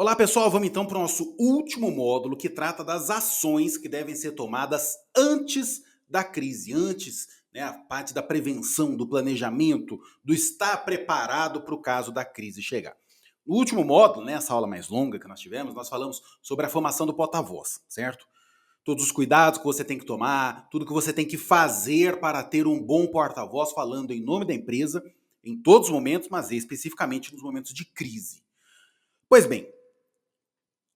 Olá pessoal, vamos então para o nosso último módulo que trata das ações que devem ser tomadas antes da crise, antes, né, a parte da prevenção, do planejamento, do estar preparado para o caso da crise chegar. No último módulo, né, essa aula mais longa que nós tivemos, nós falamos sobre a formação do porta-voz, certo? Todos os cuidados que você tem que tomar, tudo que você tem que fazer para ter um bom porta-voz falando em nome da empresa, em todos os momentos, mas especificamente nos momentos de crise. Pois bem,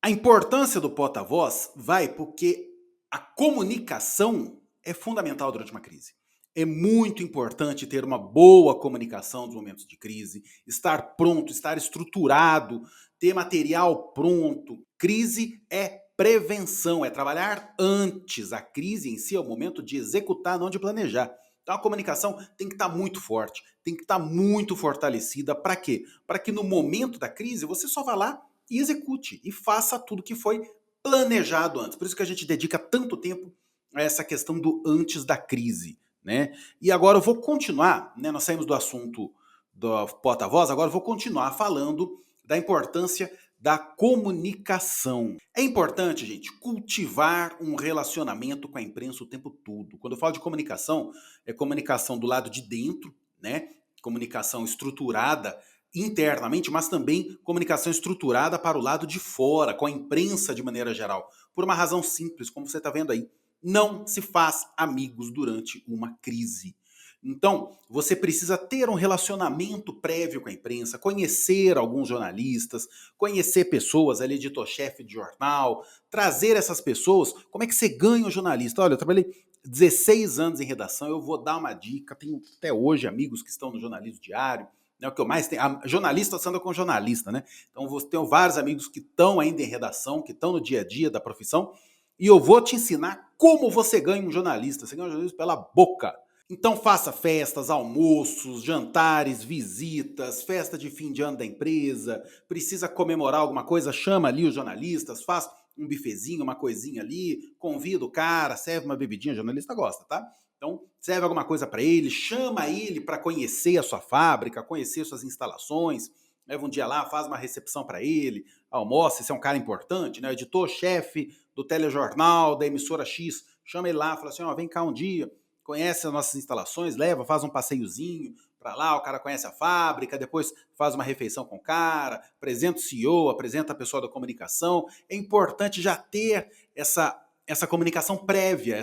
a importância do porta-voz vai porque a comunicação é fundamental durante uma crise. É muito importante ter uma boa comunicação nos momentos de crise, estar pronto, estar estruturado, ter material pronto. Crise é prevenção, é trabalhar antes. A crise em si é o momento de executar, não de planejar. Então a comunicação tem que estar muito forte, tem que estar muito fortalecida. Para quê? Para que no momento da crise você só vá lá e execute e faça tudo que foi planejado antes. Por isso que a gente dedica tanto tempo a essa questão do antes da crise, né? E agora eu vou continuar, né? Nós saímos do assunto do porta-voz, agora eu vou continuar falando da importância da comunicação. É importante, gente, cultivar um relacionamento com a imprensa o tempo todo. Quando eu falo de comunicação, é comunicação do lado de dentro, né? Comunicação estruturada internamente, mas também comunicação estruturada para o lado de fora, com a imprensa de maneira geral. Por uma razão simples, como você está vendo aí. Não se faz amigos durante uma crise. Então, você precisa ter um relacionamento prévio com a imprensa, conhecer alguns jornalistas, conhecer pessoas, ali, editor-chefe de jornal, trazer essas pessoas. Como é que você ganha um jornalista? Olha, eu trabalhei 16 anos em redação, eu vou dar uma dica, tenho até hoje amigos que estão no jornalismo diário, né, o que eu mais tenho, jornalista anda com jornalista, né? Então eu tenho vários amigos que estão ainda em redação, que estão no dia a dia da profissão, e eu vou te ensinar como você ganha um jornalista. Você ganha um jornalista pela boca. Então faça festas, almoços, jantares, visitas, festa de fim de ano da empresa, precisa comemorar alguma coisa, chama ali os jornalistas, faz um bifezinho, uma coisinha ali, convida o cara, serve uma bebidinha, o jornalista gosta, tá? Então, serve alguma coisa para ele, chama ele para conhecer a sua fábrica, conhecer suas instalações, leva um dia lá, faz uma recepção para ele, almoça, esse é um cara importante, né? O editor-chefe do telejornal, da emissora X, chama ele lá, fala assim, ó, vem cá um dia, conhece as nossas instalações, leva, faz um passeiozinho para lá, o cara conhece a fábrica, depois faz uma refeição com o cara, apresenta o CEO, apresenta a pessoa da comunicação. É importante já ter essa comunicação prévia,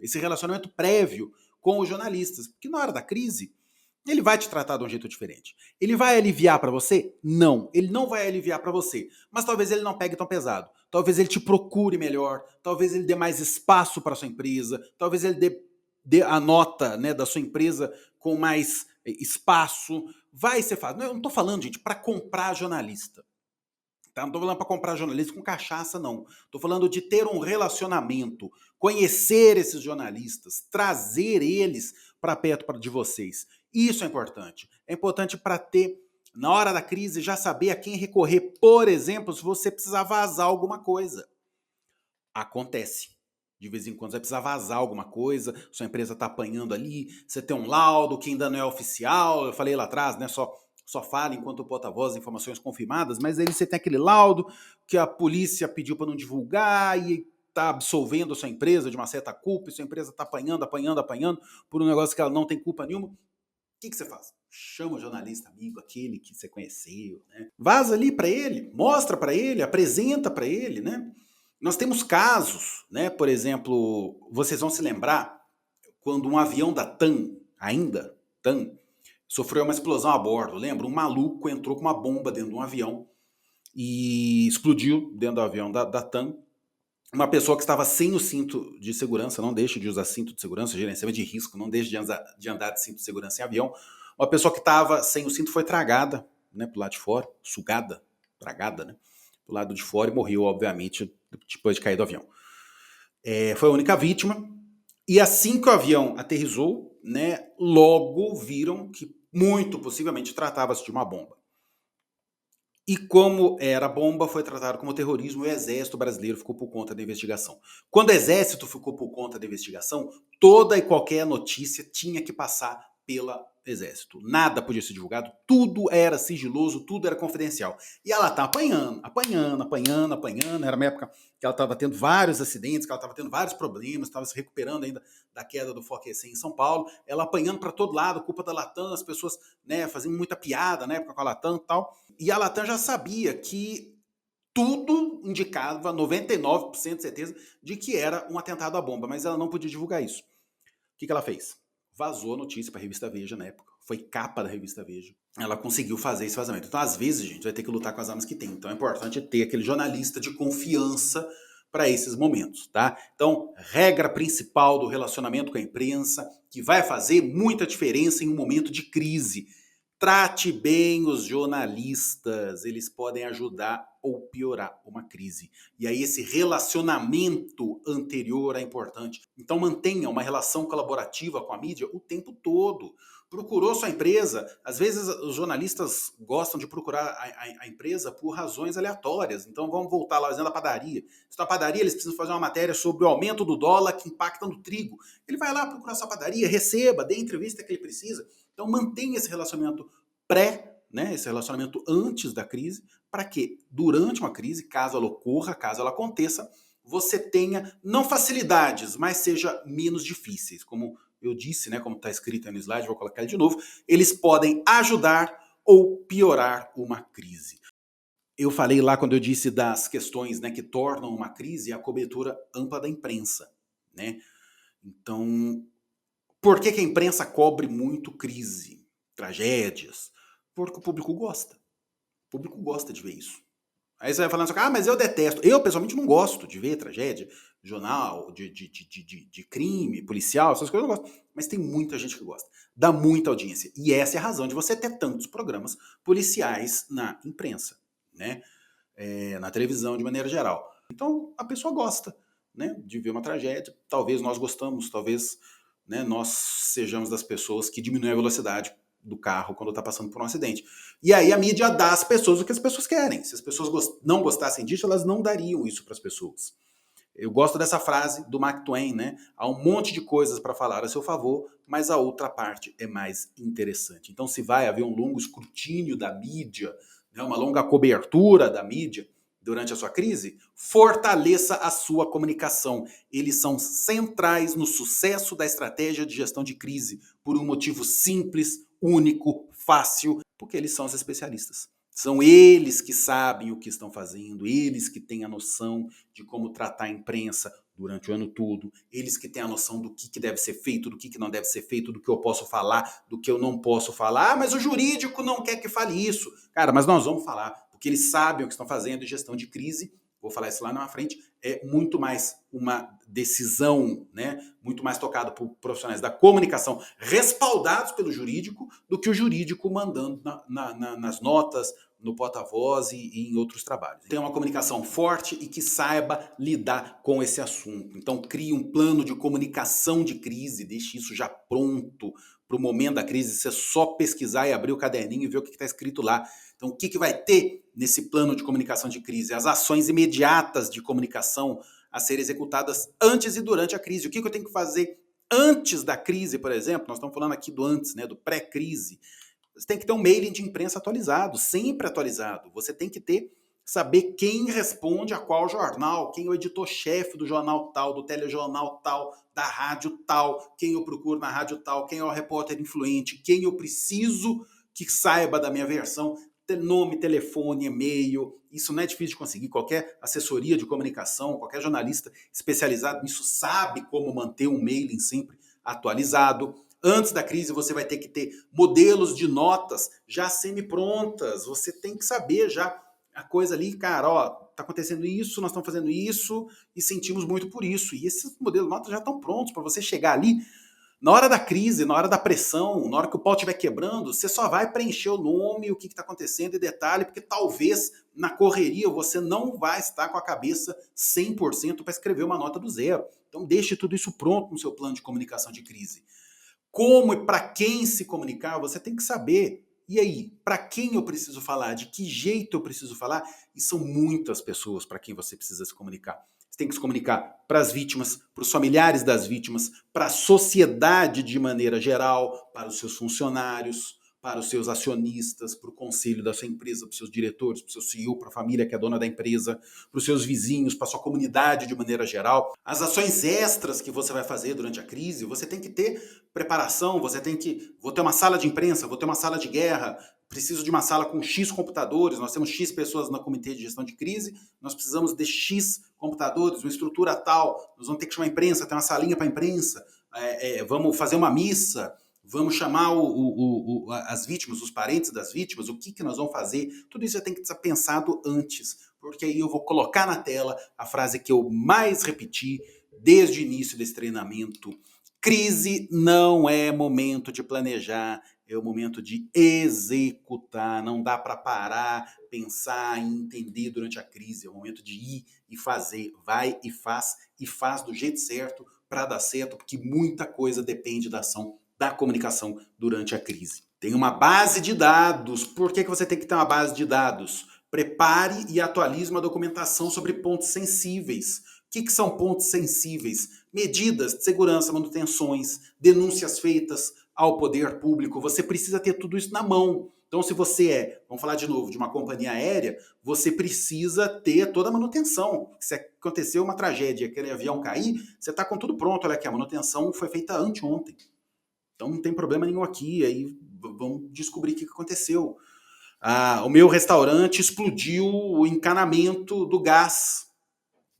esse relacionamento prévio com os jornalistas, porque na hora da crise, ele vai te tratar de um jeito diferente. Ele vai aliviar para você? Não, ele não vai aliviar para você, mas talvez ele não pegue tão pesado. Talvez ele te procure melhor, talvez ele dê mais espaço para sua empresa, talvez ele dê a nota, né, da sua empresa com mais espaço. Vai ser fácil. Eu não estou falando, gente, para comprar jornalista. Tá? Não estou falando para comprar jornalista com cachaça, não. Estou falando de ter um relacionamento, conhecer esses jornalistas, trazer eles para perto de vocês. Isso é importante. É importante para ter, na hora da crise, já saber a quem recorrer. Por exemplo, se você precisar vazar alguma coisa. Acontece. De vez em quando você vai precisar vazar alguma coisa, sua empresa está apanhando ali, você tem um laudo que ainda não é oficial, eu falei lá atrás, né? Só fala enquanto o porta-voz informações confirmadas, mas aí você tem aquele laudo que a polícia pediu para não divulgar e está absolvendo a sua empresa de uma certa culpa, e sua empresa está apanhando por um negócio que ela não tem culpa nenhuma. O que você faz? Chama o jornalista amigo, aquele que você conheceu, né? Vaza ali para ele, mostra para ele, apresenta para ele, né? Nós temos casos, né? Por exemplo, vocês vão se lembrar quando um avião da TAM, ainda TAM, sofreu uma explosão a bordo. Lembra? Um maluco entrou com uma bomba dentro de um avião e explodiu dentro do avião da TAM. Uma pessoa que estava sem o cinto de segurança, não deixe de usar cinto de segurança, gerenciamento de risco, não deixe de andar de cinto de segurança em avião. Uma pessoa que estava sem o cinto foi tragada, né, pro lado de fora, sugada, tragada, né, pro lado de fora e morreu, obviamente, depois de cair do avião. Foi a única vítima. E assim que o avião aterrissou, né, logo viram que muito possivelmente tratava-se de uma bomba. E como era bomba, foi tratado como terrorismo e o Exército Brasileiro ficou por conta da investigação. Quando o Exército ficou por conta da investigação, toda e qualquer notícia tinha que passar pelo Exército. Nada podia ser divulgado, tudo era sigiloso, tudo era confidencial. E ela tá apanhando. Era uma época que ela estava tendo vários acidentes, que ela estava tendo vários problemas, estava se recuperando ainda da queda do Foque em São Paulo. Ela apanhando para todo lado, culpa da Latam, as pessoas, né, faziam muita piada na época com a Latam e tal. E a Latam já sabia que tudo indicava, 99% de certeza, de que era um atentado à bomba, mas ela não podia divulgar isso. O que ela fez? Vazou a notícia para a revista Veja na época. Foi capa da revista Veja. Ela conseguiu fazer esse vazamento. Então, às vezes, a gente vai ter que lutar com as armas que tem. Então, é importante ter aquele jornalista de confiança para esses momentos, tá? Então, regra principal do relacionamento com a imprensa, que vai fazer muita diferença em um momento de crise. Trate bem os jornalistas, eles podem ajudar ou piorar uma crise. E aí esse relacionamento anterior é importante. Então mantenha uma relação colaborativa com a mídia o tempo todo. Procurou sua empresa, às vezes os jornalistas gostam de procurar a empresa por razões aleatórias. Então vamos voltar lá, exemplo da padaria. Se na padaria eles precisam fazer uma matéria sobre o aumento do dólar que impacta no trigo. Ele vai lá procurar sua padaria, receba, dê a entrevista que ele precisa. Então mantenha esse relacionamento né, esse relacionamento antes da crise, para que durante uma crise, caso ela ocorra, caso ela aconteça, você tenha não facilidades, mas seja menos difíceis. Como eu disse, né, como está escrito aí no slide, vou colocar ele de novo, eles podem ajudar ou piorar uma crise. Eu falei lá quando eu disse das questões, né, que tornam uma crise a cobertura ampla da imprensa, né? Então, por que a imprensa cobre muito crise, tragédias? Porque o público gosta. O público gosta de ver isso. Aí você vai falando assim, mas eu detesto. Eu, pessoalmente, não gosto de ver tragédia, jornal, de crime, policial, essas coisas eu não gosto. Mas tem muita gente que gosta. Dá muita audiência. E essa é a razão de você ter tantos programas policiais na imprensa, né? Na televisão, de maneira geral. Então, a pessoa gosta, né, de ver uma tragédia. Talvez nós gostamos, talvez, né, nós sejamos das pessoas que diminuem a velocidade do carro quando está passando por um acidente. E aí a mídia dá às pessoas o que as pessoas querem. Se as pessoas não gostassem disso, elas não dariam isso para as pessoas. Eu gosto dessa frase do Mark Twain, né? Há um monte de coisas para falar a seu favor, mas a outra parte é mais interessante. Então, se vai haver um longo escrutínio da mídia, né, uma longa cobertura da mídia durante a sua crise, fortaleça a sua comunicação. Eles são centrais no sucesso da estratégia de gestão de crise, por um motivo simples, único, fácil, porque eles são os especialistas. São eles que sabem o que estão fazendo, eles que têm a noção de como tratar a imprensa durante o ano todo, eles que têm a noção do que deve ser feito, do que não deve ser feito, do que eu posso falar, do que eu não posso falar. Mas o jurídico não quer que fale isso. Cara, mas nós vamos falar, porque eles sabem o que estão fazendo. E gestão de crise, vou falar isso lá na frente, é muito mais uma decisão, né, muito mais tocada por profissionais da comunicação, respaldados pelo jurídico, do que o jurídico mandando nas notas, no porta-voz e em outros trabalhos. Tem uma comunicação forte e que saiba lidar com esse assunto. Então crie um plano de comunicação de crise, deixe isso já pronto para o momento da crise. Você só pesquisar e abrir o caderninho e ver o que está escrito lá. Então o que vai ter nesse plano de comunicação de crise? As ações imediatas de comunicação a serem executadas antes e durante a crise. O que eu tenho que fazer antes da crise, por exemplo? Nós estamos falando aqui do antes, né, do pré-crise. Você tem que ter um mailing de imprensa atualizado, sempre atualizado. Você tem que saber quem responde a qual jornal, quem é o editor-chefe do jornal tal, do telejornal tal, da rádio tal, quem eu procuro na rádio tal, quem é o repórter influente, quem eu preciso que saiba da minha versão, nome, telefone, e-mail. Isso não é difícil de conseguir. Qualquer assessoria de comunicação, qualquer jornalista especializado nisso sabe como manter um mailing sempre atualizado. Antes da crise, você vai ter que ter modelos de notas já semi-prontas. Você tem que saber já a coisa ali, cara, ó, tá acontecendo isso, nós estamos fazendo isso e sentimos muito por isso. E esses modelos de notas já estão prontos para você chegar ali. Na hora da crise, na hora da pressão, na hora que o pau estiver quebrando, você só vai preencher o nome, o que está acontecendo e detalhe, porque talvez na correria você não vai estar com a cabeça 100% para escrever uma nota do zero. Então deixe tudo isso pronto no seu plano de comunicação de crise. Como e para quem se comunicar, você tem que saber. E aí, para quem eu preciso falar? De que jeito eu preciso falar? E são muitas pessoas para quem você precisa se comunicar. Você tem que se comunicar para as vítimas, para os familiares das vítimas, para a sociedade de maneira geral, para os seus funcionários, para os seus acionistas, para o conselho da sua empresa, para os seus diretores, para o seu CEO, para a família que é dona da empresa, para os seus vizinhos, para a sua comunidade de maneira geral. As ações extras que você vai fazer durante a crise, você tem que ter preparação, vou ter uma sala de imprensa, vou ter uma sala de guerra, preciso de uma sala com X computadores, nós temos X pessoas no comitê de gestão de crise, nós precisamos de X computadores, uma estrutura tal, nós vamos ter que chamar a imprensa, ter uma salinha para a imprensa, vamos fazer uma missa, vamos chamar as vítimas, os parentes das vítimas, o que nós vamos fazer, tudo isso já tem que estar pensado antes, porque aí eu vou colocar na tela a frase que eu mais repeti desde o início desse treinamento: crise não é momento de planejar, é o momento de executar. Não dá para parar, pensar e entender durante a crise. É o momento de ir e fazer. Vai e faz do jeito certo para dar certo, porque muita coisa depende da ação, da comunicação durante a crise. Tem uma base de dados. Por que você tem que ter uma base de dados? Prepare e atualize uma documentação sobre pontos sensíveis. O que são pontos sensíveis? Medidas de segurança, manutenções, denúncias feitas ao poder público. Você precisa ter tudo isso na mão. Então, se você vamos falar de novo, de uma companhia aérea, você precisa ter toda a manutenção. Se aconteceu uma tragédia, aquele avião cair, você está com tudo pronto. Olha aqui, a manutenção foi feita anteontem. Então, não tem problema nenhum aqui. Aí vamos descobrir o que aconteceu. O meu restaurante explodiu o encanamento do gás.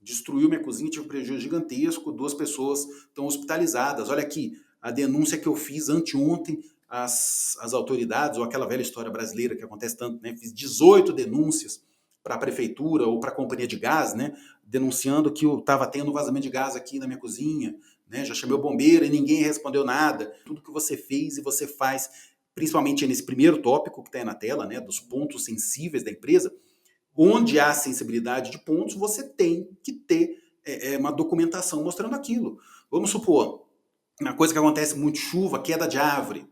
Destruiu minha cozinha, tive um prejuízo gigantesco, 2 pessoas estão hospitalizadas. Olha aqui, a denúncia que eu fiz anteontem às autoridades, ou aquela velha história brasileira que acontece tanto, né? Fiz 18 denúncias para a prefeitura ou para a companhia de gás, né? Denunciando que eu estava tendo vazamento de gás aqui na minha cozinha, né? Já chamei o bombeiro e ninguém respondeu nada. Tudo que você fez e você faz, principalmente nesse primeiro tópico que está aí na tela, né? Dos pontos sensíveis da empresa, onde há sensibilidade de pontos, você tem que ter uma documentação mostrando aquilo. Vamos supor, uma coisa que acontece muito, chuva, queda de árvore.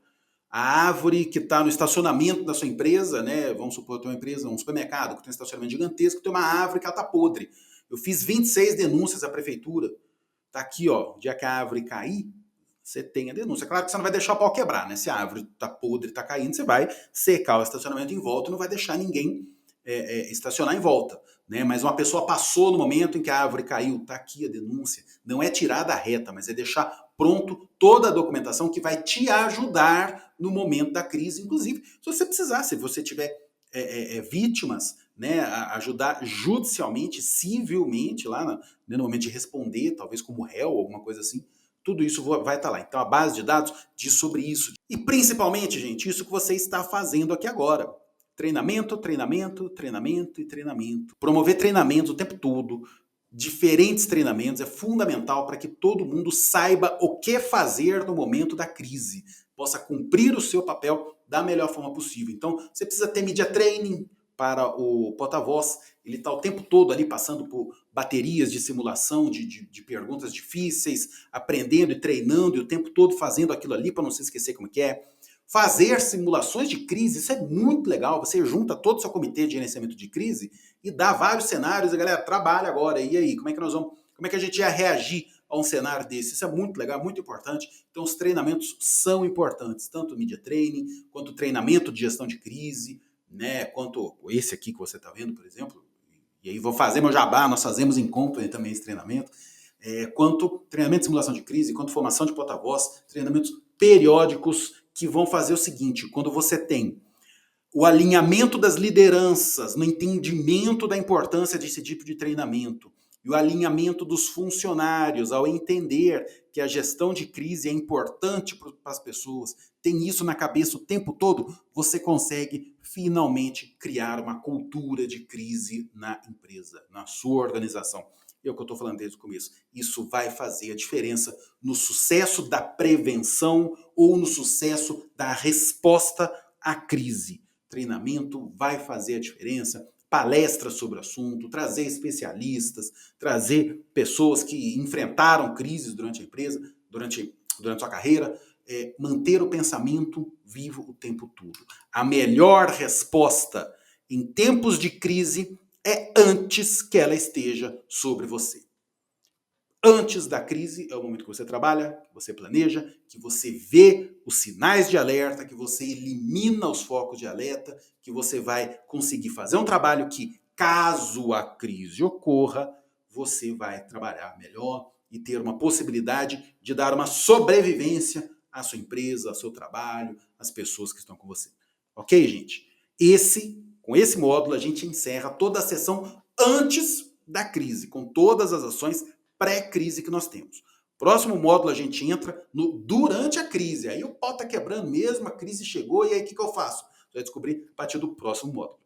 A árvore que está no estacionamento da sua empresa, né? Vamos supor, tem uma empresa, um supermercado que tem um estacionamento gigantesco, tem uma árvore que ela está podre. Eu fiz 26 denúncias à prefeitura. Está aqui, ó, o dia que a árvore cair, você tem a denúncia. Claro que você não vai deixar o pau quebrar, né? Se a árvore está podre, está caindo, você vai secar o estacionamento em volta e não vai deixar ninguém estacionar em volta, né? Mas uma pessoa passou no momento em que a árvore caiu, tá aqui a denúncia. Não é tirar da reta, mas é deixar pronto toda a documentação que vai te ajudar no momento da crise, inclusive se você precisar, se você tiver vítimas, né, ajudar judicialmente, civilmente, lá no momento de responder, talvez como réu, alguma coisa assim. Tudo isso vai estar lá. Então a base de dados diz sobre isso. E principalmente, gente, isso que você está fazendo aqui agora. Treinamento, treinamento, treinamento e treinamento. Promover treinamento o tempo todo, diferentes treinamentos, é fundamental para que todo mundo saiba o que fazer no momento da crise, possa cumprir o seu papel da melhor forma possível. Então, você precisa ter media training para o porta-voz, ele está o tempo todo ali passando por baterias de simulação, de perguntas difíceis, aprendendo e treinando, e o tempo todo fazendo aquilo ali para não se esquecer como que é. Fazer simulações de crise, isso é muito legal. Você junta todo o seu comitê de gerenciamento de crise e dá vários cenários. E galera, trabalha agora. E aí, como é que a gente ia reagir a um cenário desse? Isso é muito legal, muito importante. Então, os treinamentos são importantes, tanto o media training, quanto o treinamento de gestão de crise, né? Quanto esse aqui que você está vendo, por exemplo. E aí vou fazer meu jabá, nós fazemos em Company também esse treinamento. Quanto treinamento de simulação de crise, quanto formação de porta-voz, treinamentos periódicos que vão fazer o seguinte: quando você tem o alinhamento das lideranças no entendimento da importância desse tipo de treinamento e o alinhamento dos funcionários ao entender que a gestão de crise é importante para as pessoas, tem isso na cabeça o tempo todo, você consegue finalmente criar uma cultura de crise na empresa, na sua organização. É o que eu estou falando desde o começo. Isso vai fazer a diferença no sucesso da prevenção ou no sucesso da resposta à crise. Treinamento vai fazer a diferença, palestras sobre o assunto, trazer especialistas, trazer pessoas que enfrentaram crises durante a empresa, durante sua carreira, manter o pensamento vivo o tempo todo. A melhor resposta em tempos de crise é antes que ela esteja sobre você. Antes da crise é o momento que você trabalha, que você planeja, que você vê os sinais de alerta, que você elimina os focos de alerta, que você vai conseguir fazer um trabalho que, caso a crise ocorra, você vai trabalhar melhor e ter uma possibilidade de dar uma sobrevivência à sua empresa, ao seu trabalho, às pessoas que estão com você. Ok, gente? Com esse módulo, a gente encerra toda a sessão antes da crise, com todas as ações pré-crise que nós temos. Próximo módulo a gente entra no durante a crise. Aí o pau tá quebrando mesmo, a crise chegou, e aí o que eu faço? Você vai descobrir a partir do próximo módulo.